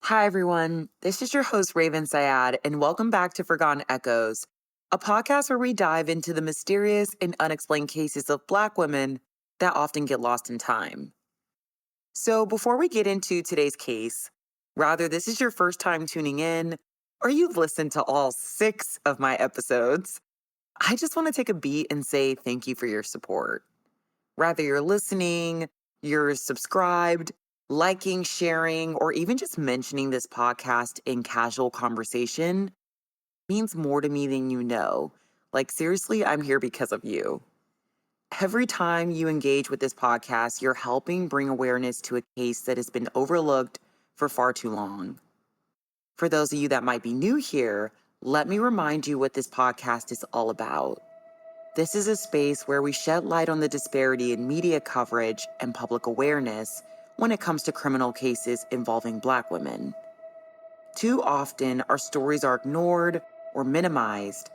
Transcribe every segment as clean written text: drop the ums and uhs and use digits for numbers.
Hi, everyone. This is your host, Raven Syad, and welcome back to Forgotten Echoes, a podcast where we dive into the mysterious and unexplained cases of Black women that often get lost in time. So, before we get into today's case, rather this is your first time tuning in, or you've listened to all 6 of my episodes, I just want to take a beat and say thank you for your support. Rather you're listening, you're subscribed, liking, sharing, or even just mentioning this podcast in casual conversation means more to me than you know. Like, seriously, I'm here because of you. Every time you engage with this podcast, you're helping bring awareness to a case that has been overlooked for far too long. For those of you that might be new here, let me remind you what this podcast is all about. This is a space where we shed light on the disparity in media coverage and public awareness when it comes to criminal cases involving Black women. Too often, our stories are ignored or minimized,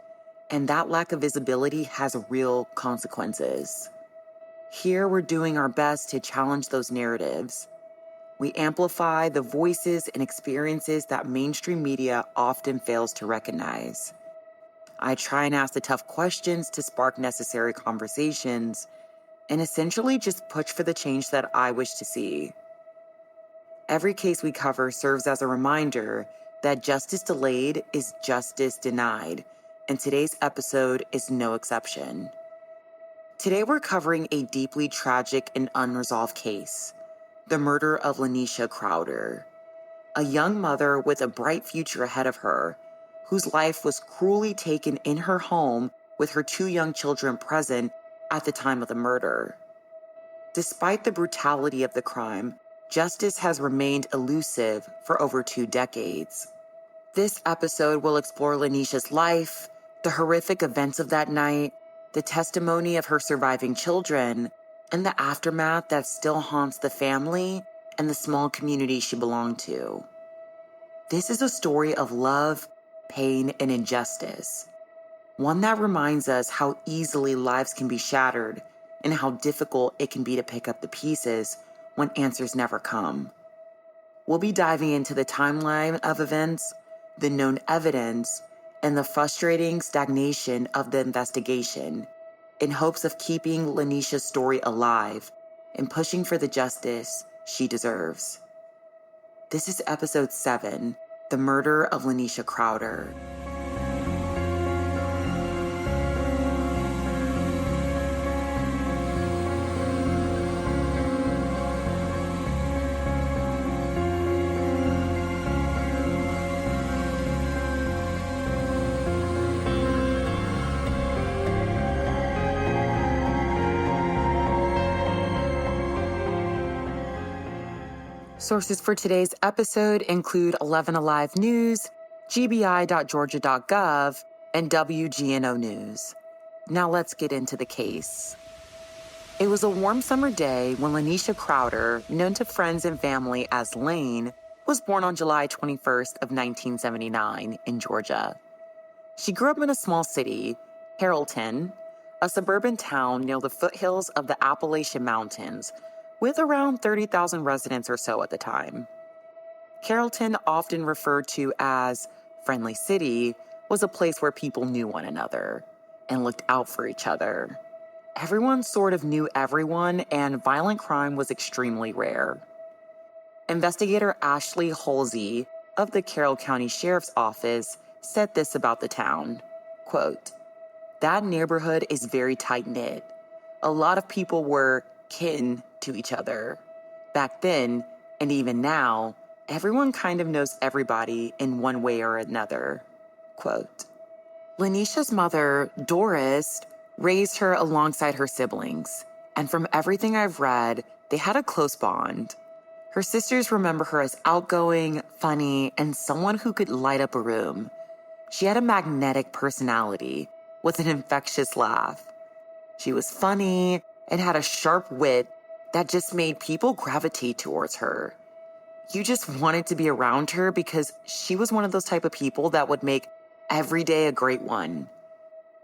and that lack of visibility has real consequences. Here, we're doing our best to challenge those narratives. We amplify the voices and experiences that mainstream media often fails to recognize. I try and ask the tough questions to spark necessary conversations and essentially just push for the change that I wish to see. Every case we cover serves as a reminder that justice delayed is justice denied, and today's episode is no exception. Today we're covering a deeply tragic and unresolved case, the murder of Laneshia Crowder, a young mother with a bright future ahead of her, whose life was cruelly taken in her home with her 2 young children present at the time of the murder. Despite the brutality of the crime, justice has remained elusive for over 2 decades. This episode will explore Laneisha's life, the horrific events of that night, the testimony of her surviving children, and the aftermath that still haunts the family and the small community she belonged to. This is a story of love, pain, and injustice. One that reminds us how easily lives can be shattered and how difficult it can be to pick up the pieces when answers never come. We'll be diving into the timeline of events, the known evidence, and the frustrating stagnation of the investigation in hopes of keeping Laneisha's story alive and pushing for the justice she deserves. This is episode 7, The Murder of Laneshia Crowder. Sources for today's episode include 11 Alive News, gbi.georgia.gov, and WGNO News. Now let's get into the case. It was a warm summer day when Laneshia Crowder, known to friends and family as Lane, was born on July 21st of 1979 in Georgia. She grew up in a small city, Carrollton, a suburban town near the foothills of the Appalachian Mountains, with around 30,000 residents or so at the time. Carrollton, often referred to as Friendly City, was a place where people knew one another and looked out for each other. Everyone sort of knew everyone, and violent crime was extremely rare. Investigator Ashley Halsey of the Carroll County Sheriff's Office said this about the town, quote, "That neighborhood is very tight-knit. A lot of people were kin to each other. Back then, and even now, everyone kind of knows everybody in one way or another." Quote. Laneisha's mother, Doris, raised her alongside her siblings, and from everything I've read, they had a close bond. Her sisters remember her as outgoing, funny, and someone who could light up a room. She had a magnetic personality with an infectious laugh. She was funny and had a sharp wit that just made people gravitate towards her. You just wanted to be around her because she was one of those type of people that would make every day a great one.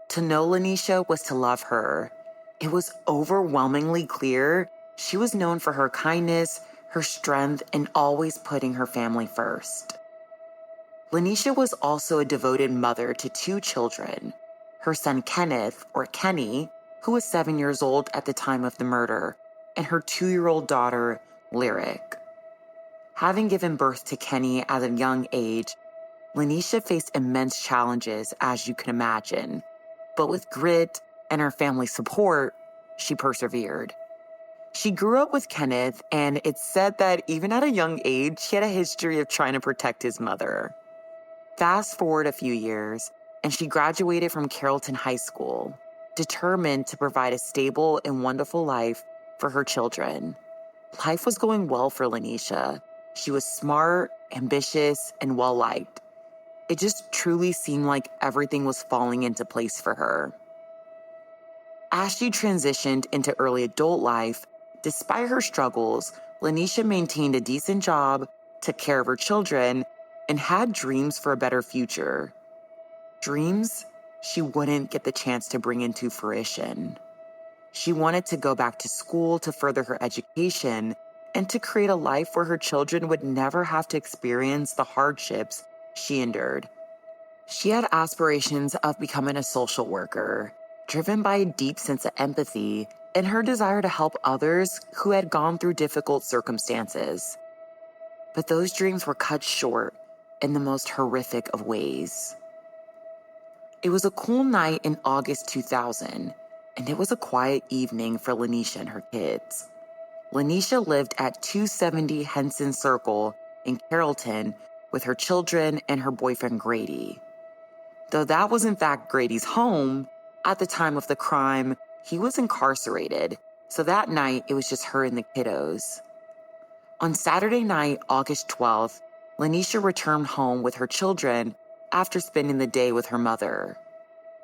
To know Laneisha was to love her. It was overwhelmingly clear she was known for her kindness, her strength, and always putting her family first. Laneisha was also a devoted mother to 2 children, her son Kenneth, or Kenny, who was 7 years old at the time of the murder, and her 2-year-old daughter, Lyric. Having given birth to Kenny at a young age, Laneisha faced immense challenges, as you can imagine, but with grit and her family's support, she persevered. She grew up with Kenneth, and it's said that even at a young age, she had a history of trying to protect his mother. Fast forward a few years, and she graduated from Carrollton High School, determined to provide a stable and wonderful life for her children. Life was going well for Laneisha. She was smart, ambitious, and well-liked. It just truly seemed like everything was falling into place for her. As she transitioned into early adult life, despite her struggles, Laneisha maintained a decent job, took care of her children, and had dreams for a better future. Dreams she wouldn't get the chance to bring into fruition. She wanted to go back to school to further her education and to create a life where her children would never have to experience the hardships she endured. She had aspirations of becoming a social worker, driven by a deep sense of empathy and her desire to help others who had gone through difficult circumstances. But those dreams were cut short in the most horrific of ways. It was a cool night in August 2000, and it was a quiet evening for Laneisha and her kids. Laneisha lived at 270 Henson Circle in Carrollton with her children and her boyfriend Grady. Though that was in fact Grady's home, at the time of the crime, he was incarcerated, so that night it was just her and the kiddos. On Saturday night, August 12th, Laneisha returned home with her children after spending the day with her mother.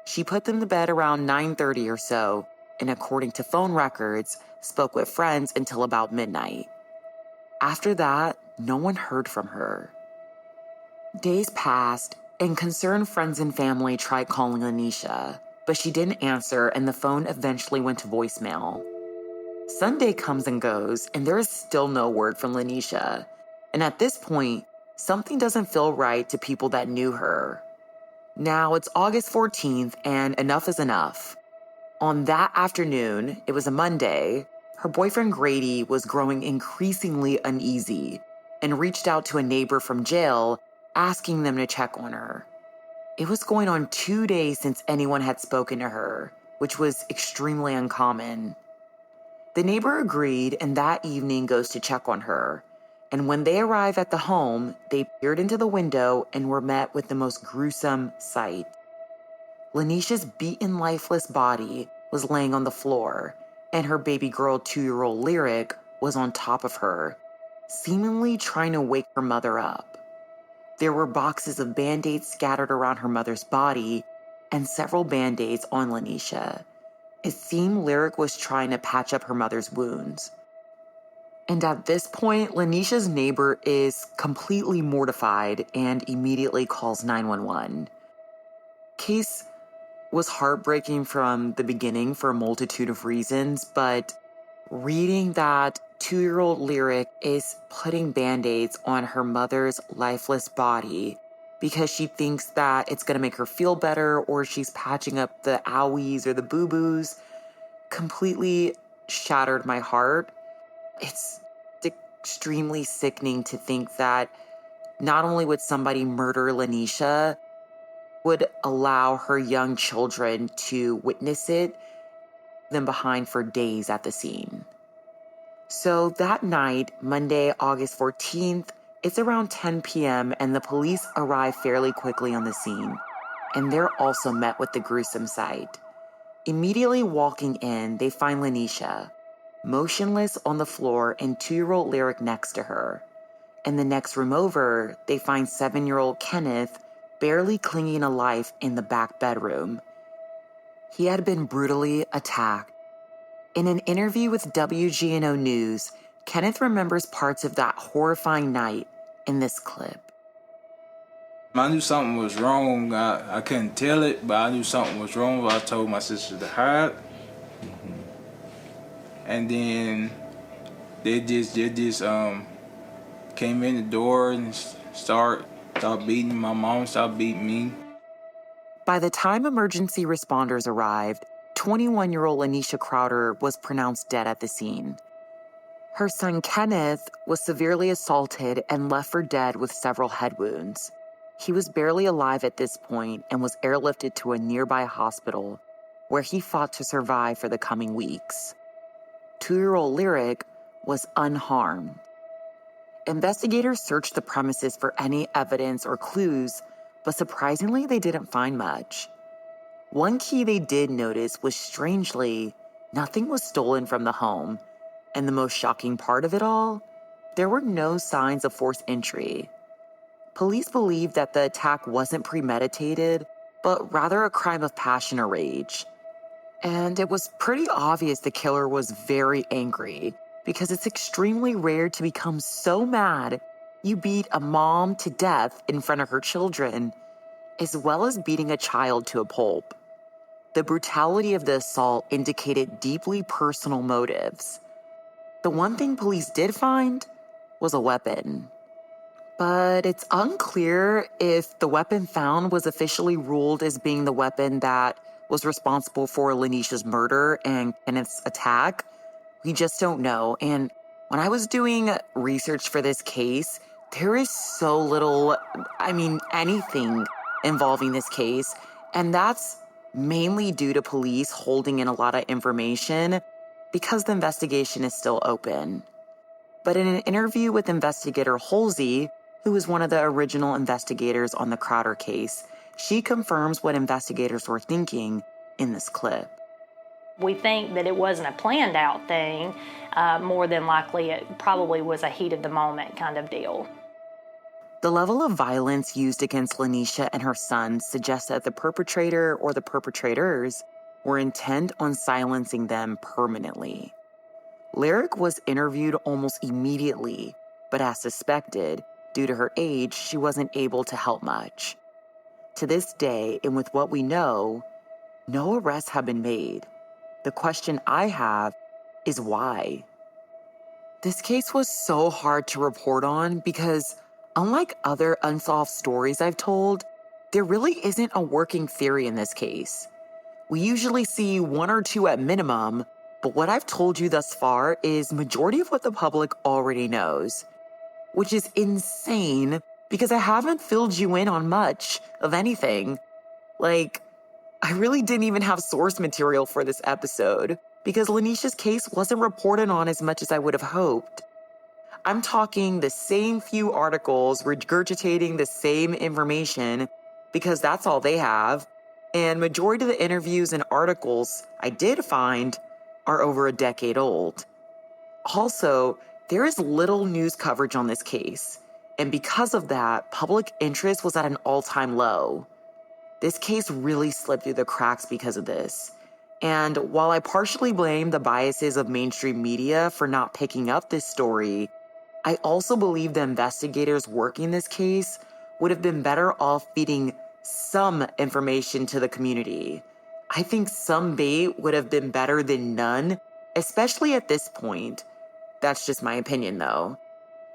She put them to bed around 9:30 or so, and according to phone records, spoke with friends until about midnight. After that, no one heard from her. Days passed, and concerned friends and family tried calling Laneisha, but she didn't answer, and the phone eventually went to voicemail. Sunday comes and goes, and there is still no word from Laneisha. And at this point, something doesn't feel right to people that knew her. Now it's August 14th, and enough is enough. On that afternoon, it was a Monday, her boyfriend Grady was growing increasingly uneasy and reached out to a neighbor from jail, asking them to check on her. It was going on 2 days since anyone had spoken to her, which was extremely uncommon. The neighbor agreed, and that evening goes to check on her. And when they arrive at the home, they peered into the window and were met with the most gruesome sight. Laneisha's beaten, lifeless body was laying on the floor, and her baby girl 2-year-old Lyric was on top of her, seemingly trying to wake her mother up. There were boxes of Band-Aids scattered around her mother's body and several Band-Aids on Laneisha. It seemed Lyric was trying to patch up her mother's wounds. And at this point, Laneisha's neighbor is completely mortified and immediately calls 911. Case was heartbreaking from the beginning for a multitude of reasons, but reading that 2-year-old Lyric is putting Band-Aids on her mother's lifeless body because she thinks that it's going to make her feel better, or she's patching up the owies or the boo-boos, completely shattered my heart. It's extremely sickening to think that not only would somebody murder Laneisha, would allow her young children to witness it, them behind for days at the scene. So that night, Monday, August 14th, it's around 10 p.m. and the police arrive fairly quickly on the scene, and they're also met with the gruesome sight. Immediately walking in, they find Laneisha, motionless on the floor, and 2-year-old Lyric next to her. In the next room over, they find 7-year-old Kenneth barely clinging to life in the back bedroom. He had been brutally attacked. In an interview with WGNO News, Kenneth remembers parts of that horrifying night in this clip. I knew something was wrong. I couldn't tell it, but I knew something was wrong. I told my sister to hide. And then They just came in the door and start beating my mom, start beating me. By the time emergency responders arrived, 21-year-old Laneshia Crowder was pronounced dead at the scene. Her son Kenneth was severely assaulted and left for dead with several head wounds. He was barely alive at this point and was airlifted to a nearby hospital where he fought to survive for the coming weeks. 2-year-old Lyric was unharmed. Investigators searched the premises for any evidence or clues, but surprisingly, they didn't find much. One key they did notice was, strangely, nothing was stolen from the home. And the most shocking part of it all, there were no signs of forced entry. Police believed that the attack wasn't premeditated, but rather a crime of passion or rage. And it was pretty obvious the killer was very angry, because it's extremely rare to become so mad you beat a mom to death in front of her children, as well as beating a child to a pulp. The brutality of the assault indicated deeply personal motives. The one thing police did find was a weapon. But it's unclear if the weapon found was officially ruled as being the weapon that was responsible for Laneisha's murder and Kenneth's attack. We just don't know. And when I was doing research for this case, there is so little, anything involving this case. And that's mainly due to police holding in a lot of information because the investigation is still open. But in an interview with investigator Halsey, who was one of the original investigators on the Crowder case, she confirms what investigators were thinking in this clip. We think that it wasn't a planned out thing. More than likely, it probably was a heat of the moment kind of deal. The level of violence used against Laneisha and her son suggests that the perpetrator or the perpetrators were intent on silencing them permanently. Lyric was interviewed almost immediately, but as suspected, due to her age, she wasn't able to help much. To this day, and with what we know, no arrests have been made. The question I have is why? This case was so hard to report on because, unlike other unsolved stories I've told, there really isn't a working theory in this case. We usually see one or two at minimum, but what I've told you thus far is majority of what the public already knows, which is insane because I haven't filled you in on much of anything. I really didn't even have source material for this episode because Laneisha's case wasn't reported on as much as I would have hoped. I'm talking the same few articles regurgitating the same information because that's all they have, and majority of the interviews and articles I did find are over a decade old. Also, there is little news coverage on this case, and because of that, public interest was at an all-time low. This case really slipped through the cracks because of this. And while I partially blame the biases of mainstream media for not picking up this story, I also believe the investigators working this case would have been better off feeding some information to the community. I think some bait would have been better than none, especially at this point. That's just my opinion, though.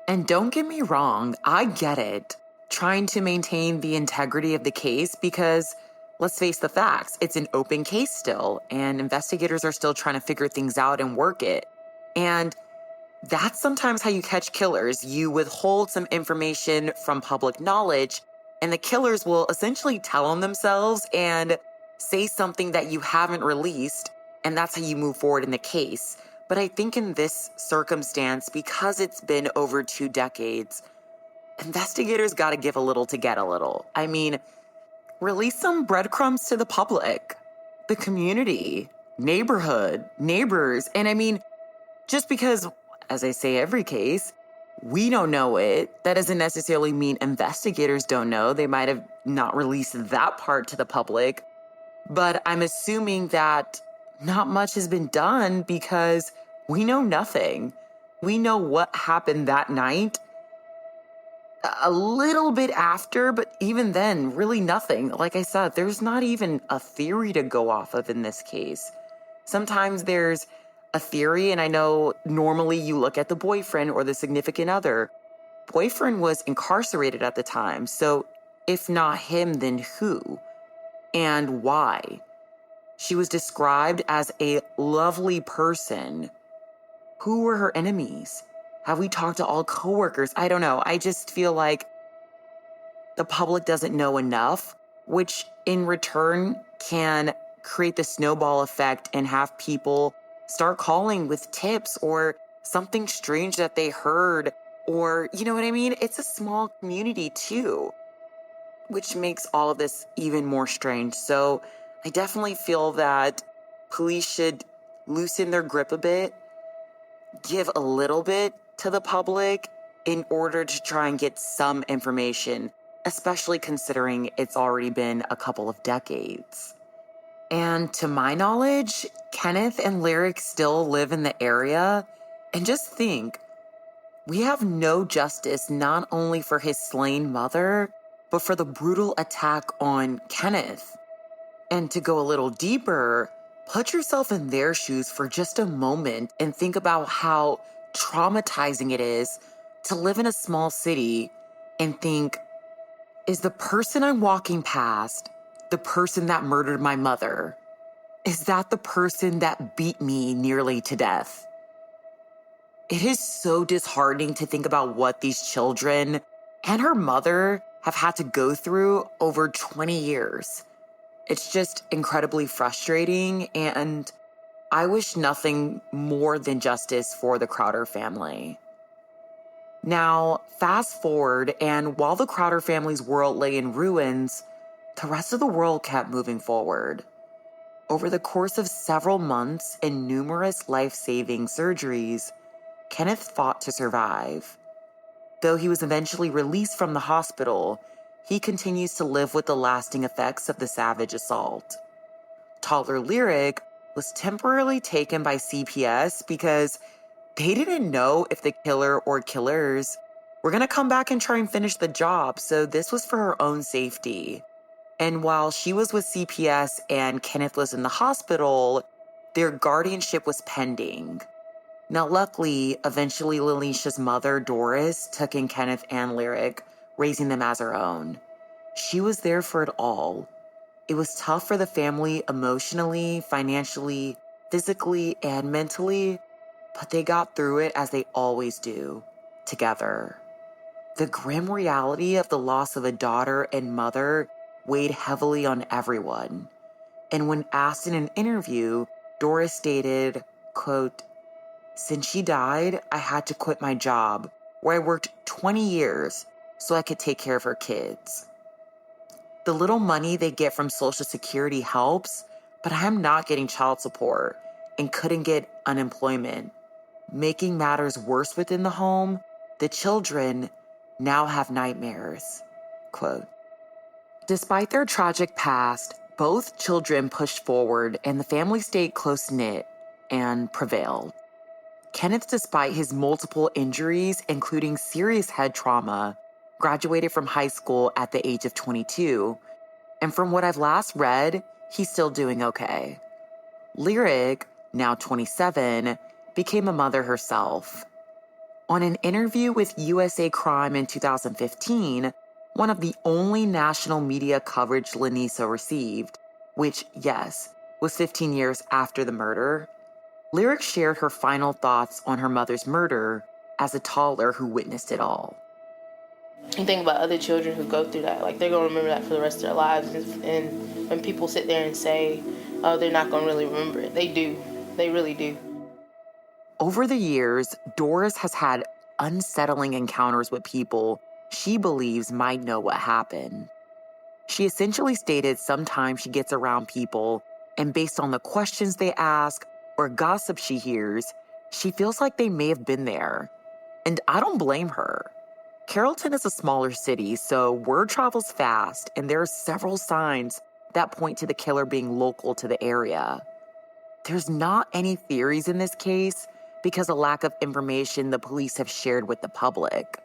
And don't get me wrong, I get it. Trying to maintain the integrity of the case because, let's face the facts, it's an open case still, and investigators are still trying to figure things out and work it. And that's sometimes how you catch killers. You withhold some information from public knowledge, and the killers will essentially tell on themselves and say something that you haven't released, and that's how you move forward in the case. But I think in this circumstance, because it's been over 2 decades, investigators got to give a little to get a little. Release some breadcrumbs to the public, the community, neighborhood, neighbors. And just because, as I say every case, we don't know it, that doesn't necessarily mean investigators don't know. They might have not released that part to the public. But I'm assuming that not much has been done because we know nothing. We know what happened that night a little bit after, but even then, really nothing. Like I said, there's not even a theory to go off of in this case. Sometimes there's a theory, and I know normally you look at the boyfriend or the significant other. Boyfriend was incarcerated at the time, so if not him, then who? And why? She was described as a lovely person. Who were her enemies? Have we talked to all coworkers? I don't know. I just feel like the public doesn't know enough, which in return can create the snowball effect and have people start calling with tips or something strange that they heard, or, you know what I mean? It's a small community too, which makes all of this even more strange. So I definitely feel that police should loosen their grip a bit, give a little bit to the public in order to try and get some information, especially considering it's already been a couple of decades. And to my knowledge, Kenneth and Lyric still live in the area. And just think, we have no justice not only for his slain mother, but for the brutal attack on Kenneth. And to go a little deeper, put yourself in their shoes for just a moment and think about how traumatizing it is to live in a small city and think, is the person I'm walking past the person that murdered my mother? Is that the person that beat me nearly to death? It is so disheartening to think about what these children and her mother have had to go through over 20 years. It's just incredibly frustrating, and I wish nothing more than justice for the Crowder family. Now, fast forward, and while the Crowder family's world lay in ruins, the rest of the world kept moving forward. Over the course of several months and numerous life-saving surgeries, Kenneth fought to survive. Though he was eventually released from the hospital, he continues to live with the lasting effects of the savage assault. Toddler Lyric was temporarily taken by CPS because they didn't know if the killer or killers were going to come back and try and finish the job, so this was for her own safety. And while she was with CPS and Kenneth was in the hospital, their guardianship was pending. Now, luckily, eventually Laneisha's mother, Doris, took in Kenneth and Lyric, raising them as her own. She was there for it all. It was tough for the family emotionally, financially, physically, and mentally, but they got through it as they always do, together. The grim reality of the loss of a daughter and mother weighed heavily on everyone. And when asked in an interview, Doris stated, quote, "Since she died, I had to quit my job, where I worked 20 years so I could take care of her kids. The little money they get from Social Security helps, but I'm not getting child support and couldn't get unemployment. Making matters worse within the home, the children now have nightmares." Quote. Despite their tragic past, both children pushed forward and the family stayed close-knit and prevailed. Kenneth, despite his multiple injuries, including serious head trauma, graduated from high school at the age of 22, and from what I've last read, he's still doing okay. Lyric, now 27, became a mother herself. On an interview with USA Crime in 2015, one of the only national media coverage Laneisha received, which, yes, was 15 years after the murder, Lyric shared her final thoughts on her mother's murder as a toddler who witnessed it all. You think about other children who go through that, like they're going to remember that for the rest of their lives. And when people sit there and say, oh, they're not going to really remember it, they do. They really do. Over the years, Doris has had unsettling encounters with people she believes might know what happened. She essentially stated sometimes she gets around people, and based on the questions they ask or gossip she hears, she feels like they may have been there. And I don't blame her. Carrollton is a smaller city, so word travels fast, and there are several signs that point to the killer being local to the area. There's not any theories in this case because of lack of information the police have shared with the public,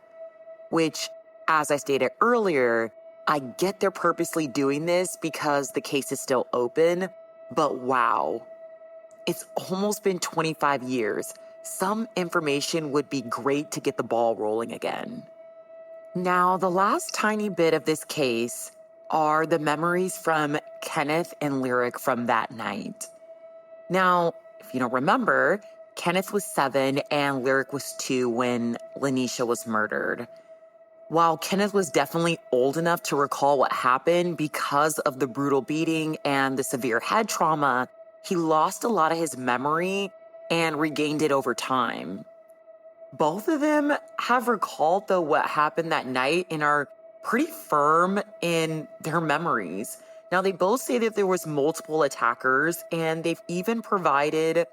which, as I stated earlier, I get they're purposely doing this because the case is still open, but wow. it's almost been 25 years. Some information would be great to get the ball rolling again. Now, the last tiny bit of this case are the memories from Kenneth and Lyric from that night. Now, if you don't remember, Kenneth was 7 and Lyric was 2 when Laneisha was murdered. While Kenneth was definitely old enough to recall what happened because of the brutal beating and the severe head trauma, he lost a lot of his memory and regained it over time. Both of them have recalled, though, what happened that night and are pretty firm in their memories. Now, they both say that there was multiple attackers, and they've even provided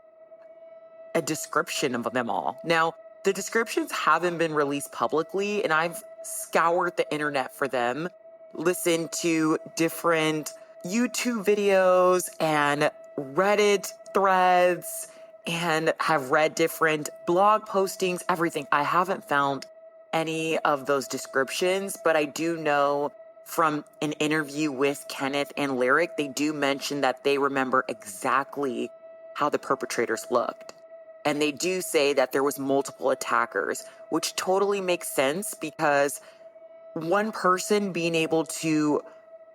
a description of them all. Now, the descriptions haven't been released publicly, and I've scoured the internet for them, listened to different YouTube videos and Reddit threads, and have read different blog postings, everything. I haven't found any of those descriptions, but I do know from an interview with Kenneth and Lyric, they do mention that they remember exactly how the perpetrators looked. And they do say that there was multiple attackers, which totally makes sense because one person being able to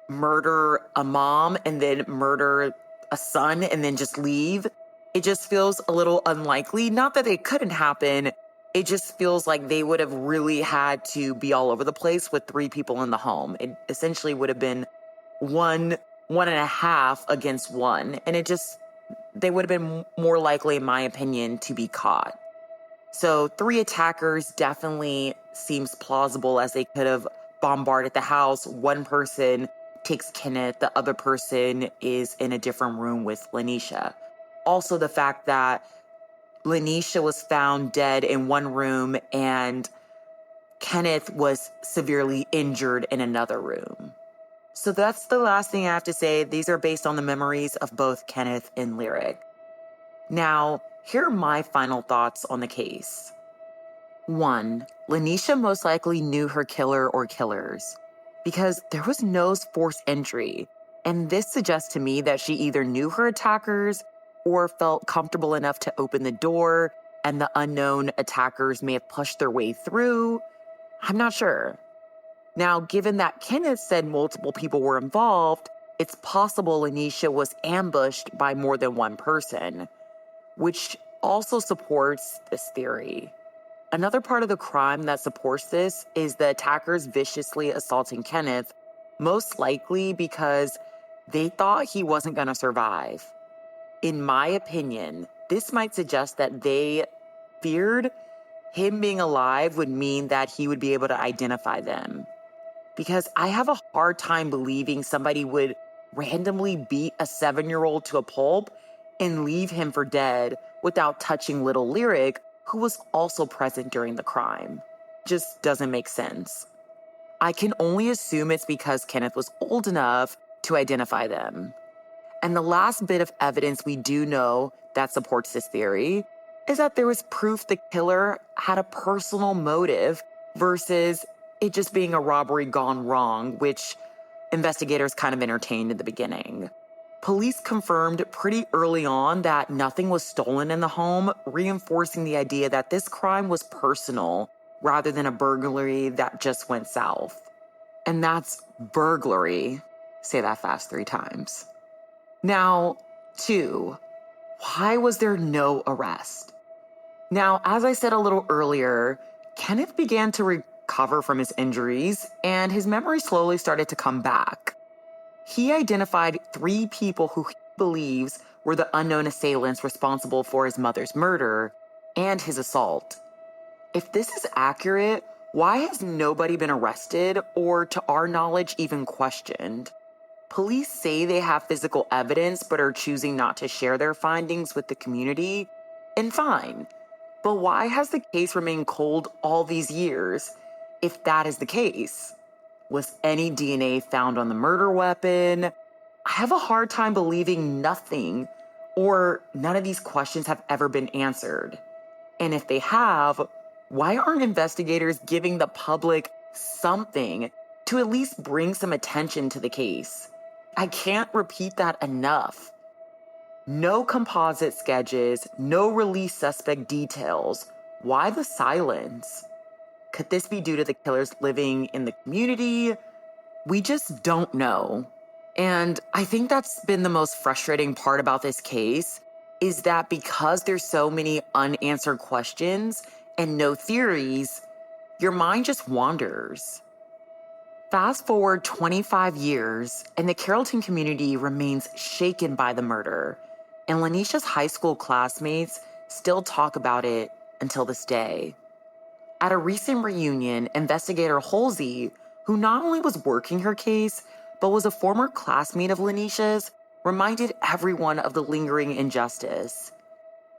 murder a mom and then murder a son and then just leave, it just feels a little unlikely. Not that it couldn't happen. It just feels like they would have really had to be all over the place with 3 people in the home. It essentially would have been one and a half against 1. And they would have been more likely, in my opinion, to be caught. So 3 attackers definitely seems plausible, as they could have bombarded the house. One person takes Kenneth, the other person is in a different room with Laneisha. Also, the fact that Laneisha was found dead in one room and Kenneth was severely injured in another room. So that's the last thing I have to say. These are based on the memories of both Kenneth and Lyric. Now, here are my final thoughts on the case. 1, Laneisha most likely knew her killer or killers because there was no forced entry. And this suggests to me that she either knew her attackers or felt comfortable enough to open the door and the unknown attackers may have pushed their way through. I'm not sure. Now, given that Kenneth said multiple people were involved, it's possible Laneisha was ambushed by more than one person, which also supports this theory. Another part of the crime that supports this is the attackers viciously assaulting Kenneth, most likely because they thought he wasn't going to survive. In my opinion, this might suggest that they feared him being alive would mean that he would be able to identify them. Because I have a hard time believing somebody would randomly beat a 7-year-old to a pulp and leave him for dead without touching little Lyric, who was also present during the crime. Just doesn't make sense. I can only assume it's because Kenneth was old enough to identify them. And the last bit of evidence we do know that supports this theory is that there was proof the killer had a personal motive versus it just being a robbery gone wrong, which investigators kind of entertained in the beginning. Police confirmed pretty early on that nothing was stolen in the home, reinforcing the idea that this crime was personal rather than a burglary that just went south. And that's burglary. Say that fast 3 times. Now, 2, why was there no arrest? Now, as I said a little earlier, Kenneth began to recover from his injuries, and his memory slowly started to come back. He identified 3 people who he believes were the unknown assailants responsible for his mother's murder and his assault. If this is accurate, why has nobody been arrested or, to our knowledge, even questioned? Police say they have physical evidence but are choosing not to share their findings with the community, and fine. But why has the case remained cold all these years, if that is the case? Was any DNA found on the murder weapon? I have a hard time believing nothing or none of these questions have ever been answered. And if they have, why aren't investigators giving the public something to at least bring some attention to the case? I can't repeat that enough. No composite sketches, no released suspect details. Why the silence? Could this be due to the killers living in the community? We just don't know. And I think that's been the most frustrating part about this case, is that because there's so many unanswered questions and no theories, your mind just wanders. Fast forward 25 years, and the Carrollton community remains shaken by the murder, and Laneisha's high school classmates still talk about it until this day. At a recent reunion, investigator Halsey, who not only was working her case, but was a former classmate of Laneisha's, reminded everyone of the lingering injustice.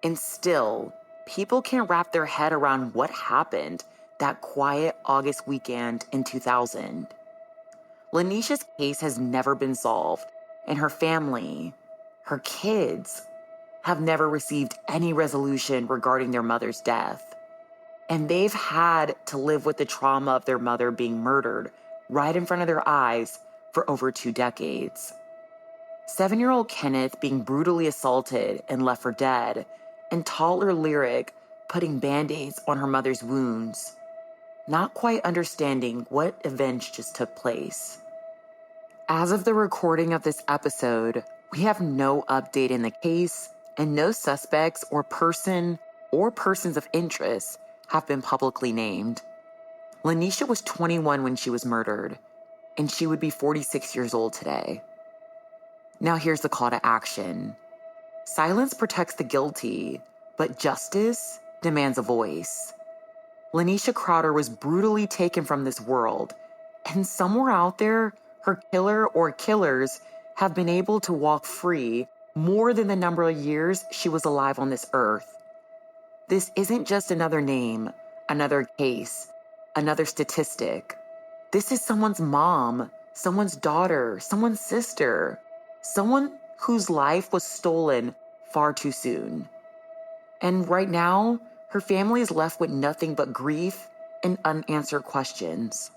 And still, people can't wrap their head around what happened that quiet August weekend in 2000. Laneisha's case has never been solved, and her family, her kids, have never received any resolution regarding their mother's death. And they've had to live with the trauma of their mother being murdered right in front of their eyes for over 2 decades. 7-year-old Kenneth being brutally assaulted and left for dead, and toddler Lyric putting Band-Aids on her mother's wounds, not quite understanding what events just took place. As of the recording of this episode, we have no update in the case, and no suspects or persons of interest have been publicly named. Laneisha was 21 when she was murdered, and she would be 46 years old today. Now here's the call to action. Silence protects the guilty, but justice demands a voice. Laneshia Crowder was brutally taken from this world, and somewhere out there, her killer or killers have been able to walk free more than the number of years she was alive on this earth. This isn't just another name, another case, another statistic. This is someone's mom, someone's daughter, someone's sister, someone whose life was stolen far too soon. And right now, her family is left with nothing but grief and unanswered questions.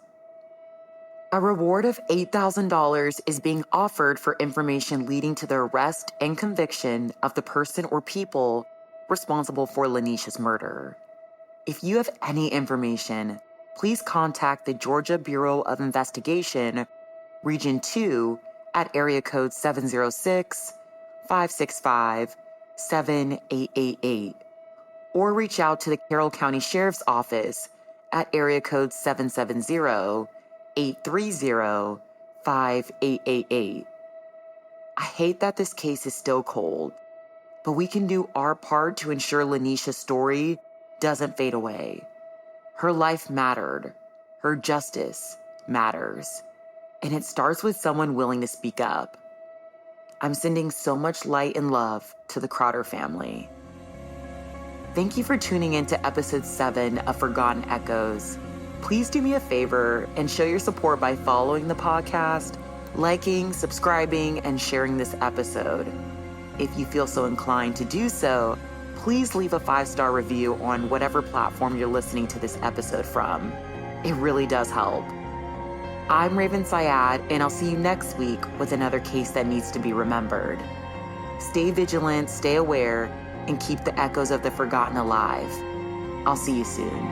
A reward of $8,000 is being offered for information leading to the arrest and conviction of the person or people responsible for Laneisha's murder. If you have any information, please contact the Georgia Bureau of Investigation, Region 2, at area code 706-565-7888, or reach out to the Carroll County Sheriff's Office at area code 770-830-5888. I hate that this case is still cold, but we can do our part to ensure Laneisha's story doesn't fade away. Her life mattered. Her justice matters. And it starts with someone willing to speak up. I'm sending so much light and love to the Crowder family. Thank you for tuning in to episode 7 of Forgotten Echoes. Please do me a favor and show your support by following the podcast, liking, subscribing, and sharing this episode. If you feel so inclined to do so, please leave a 5-star review on whatever platform you're listening to this episode from. It really does help. I'm Raven Syad, and I'll see you next week with another case that needs to be remembered. Stay vigilant, stay aware, and keep the echoes of the forgotten alive. I'll see you soon.